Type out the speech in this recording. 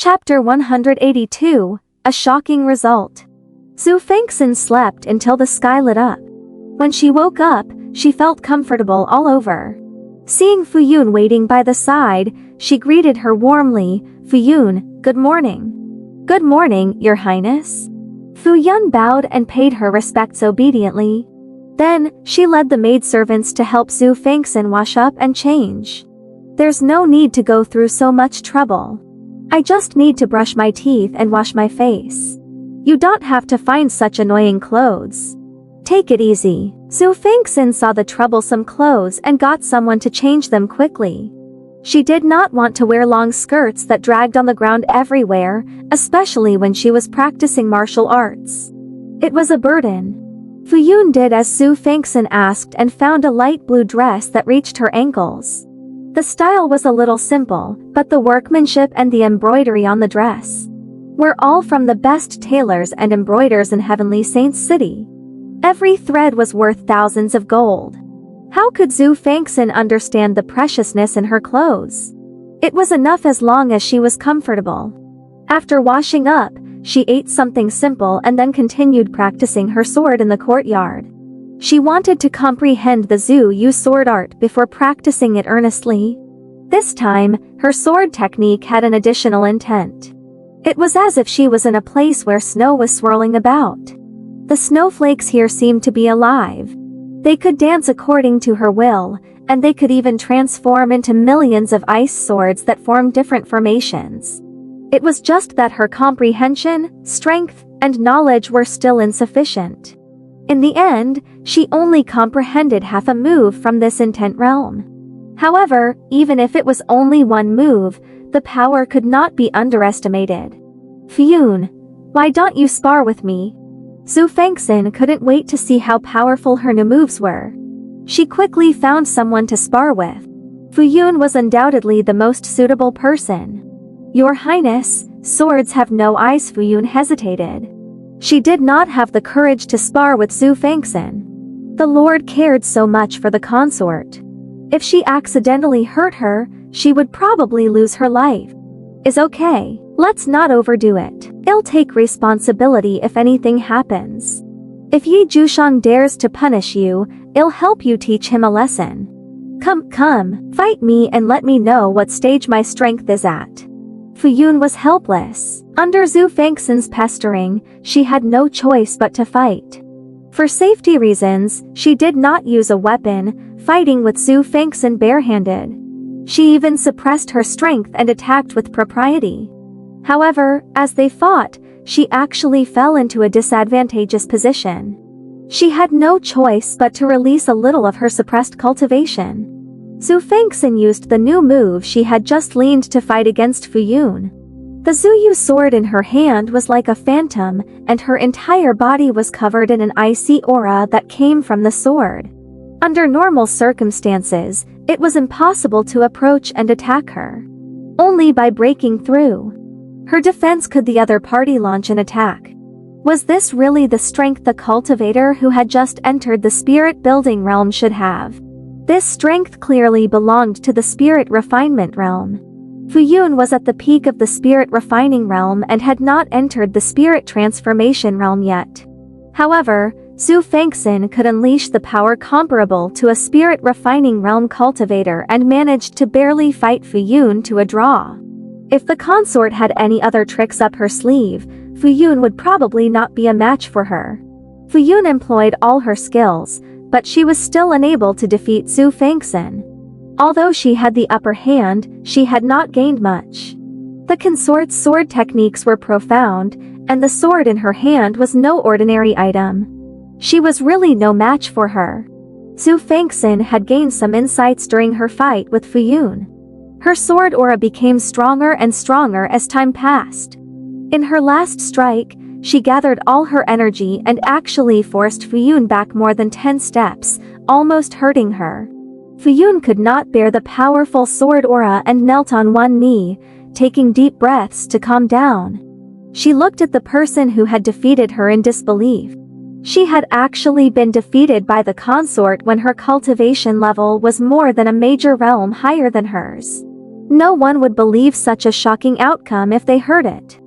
Chapter 182, A Shocking Result. Xue Fanxin slept until the sky lit up. When she woke up, she felt comfortable all over. Seeing Fu Yun waiting by the side, she greeted her warmly. "Fu Yun, good morning." "Good morning, Your Highness." Fu Yun bowed and paid her respects obediently. Then, she led the maidservants to help Xue Fanxin wash up and change. "There's no need to go through so much trouble. I just need to brush my teeth and wash my face. You don't have to find such annoying clothes. Take it easy." Xue Fanxin saw the troublesome clothes and got someone to change them quickly. She did not want to wear long skirts that dragged on the ground everywhere, especially when she was practicing martial arts. It was a burden. Fu Yun did as Xue Fanxin asked and found a light blue dress that reached her ankles. The style was a little simple, but the workmanship and the embroidery on the dress were all from the best tailors and embroiders in Heavenly Saints City. Every thread was worth thousands of gold. How could Xue Fanxin understand the preciousness in her clothes? It was enough as long as she was comfortable. After washing up, she ate something simple and then continued practicing her sword in the courtyard. She wanted to comprehend the Xue Yu sword art before practicing it earnestly. This time, her sword technique had an additional intent. It was as if she was in a place where snow was swirling about. The snowflakes here seemed to be alive. They could dance according to her will, and they could even transform into millions of ice swords that formed different formations. It was just that her comprehension, strength, and knowledge were still insufficient. In the end, she only comprehended half a move from this intent realm. However, even if it was only one move, the power could not be underestimated. "Fu Yun, why don't you spar with me?" Xue Fanxin couldn't wait to see how powerful her new moves were. She quickly found someone to spar with. Fu Yun was undoubtedly the most suitable person. "Your Highness, swords have no eyes." Fu Yun hesitated. She did not have the courage to spar with Xue Fanxin. The Lord cared so much for the consort. If she accidentally hurt her, she would probably lose her life. "Is okay, let's not overdo it. I'll take responsibility if anything happens. If Jiushang dares to punish you, I'll help you teach him a lesson. Come, fight me and let me know what stage my strength is at." Fu Yun was helpless. Under Xue Fanxin's pestering, she had no choice but to fight. For safety reasons, she did not use a weapon, fighting with Xue Fanxin barehanded. She even suppressed her strength and attacked with propriety. However, as they fought, she actually fell into a disadvantageous position. She had no choice but to release a little of her suppressed cultivation. Xue Fanxin used the new move she had just leaned to fight against Fu Yun. The Xue Yu sword in her hand was like a phantom, and her entire body was covered in an icy aura that came from the sword. Under normal circumstances, it was impossible to approach and attack her. Only by breaking through her defense could the other party launch an attack. Was this really the strength the cultivator who had just entered the spirit building realm should have? This strength clearly belonged to the spirit refinement realm. Fu Yun was at the peak of the spirit refining realm and had not entered the spirit transformation realm yet. However, Xue Fanxin could unleash the power comparable to a spirit refining realm cultivator and managed to barely fight Fu Yun to a draw. If the consort had any other tricks up her sleeve, Fu Yun would probably not be a match for her. Fu Yun employed all her skills, but she was still unable to defeat Xue Fanxin. Although she had the upper hand, she had not gained much. The consort's sword techniques were profound, and the sword in her hand was no ordinary item. She was really no match for her. Xue Fanxin had gained some insights during her fight with Fu Yun. Her sword aura became stronger and stronger as time passed. In her last strike, she gathered all her energy and actually forced Fu Yun back more than 10 steps, almost hurting her. Fu Yun could not bear the powerful sword aura and knelt on one knee, taking deep breaths to calm down. She looked at the person who had defeated her in disbelief. She had actually been defeated by the consort when her cultivation level was more than a major realm higher than hers. No one would believe such a shocking outcome if they heard it.